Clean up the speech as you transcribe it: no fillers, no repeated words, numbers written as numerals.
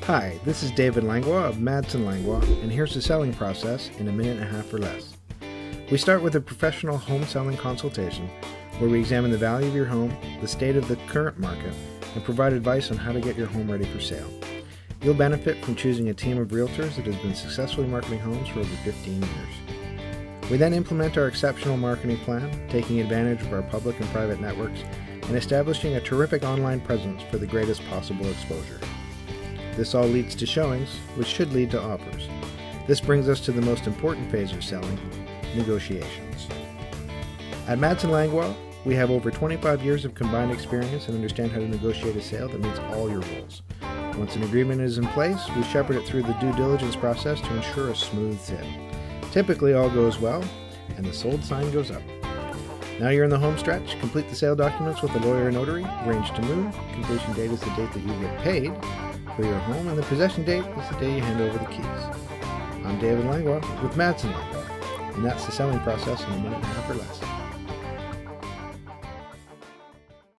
Hi, this is David Langlois of Madsen Langlois, and here's the selling process in a minute and a half or less. We start with a professional home selling consultation where we examine the value of your home, the state of the current market, and provide advice on how to get your home ready for sale. You'll benefit from choosing a team of realtors that has been successfully marketing homes for over 15 years. We then implement our exceptional marketing plan, taking advantage of our public and private networks, and establishing a terrific online presence for the greatest possible exposure. This all leads to showings, which should lead to offers. This brings us to the most important phase of selling, negotiations. At Madsen Langlois, we have over 25 years of combined experience and understand how to negotiate a sale that meets all your goals. Once an agreement is in place, we shepherd it through the due diligence process to ensure a smooth sale. Typically all goes well, and the sold sign goes up. Now you're in the home stretch. Complete the sale documents with a lawyer or notary, arrange to move. Completion date is the date that you get paid for your home, and the possession date is the day you hand over the keys. I'm David Langlois with Madsen Langlois, and that's the selling process in a minute and a half or less.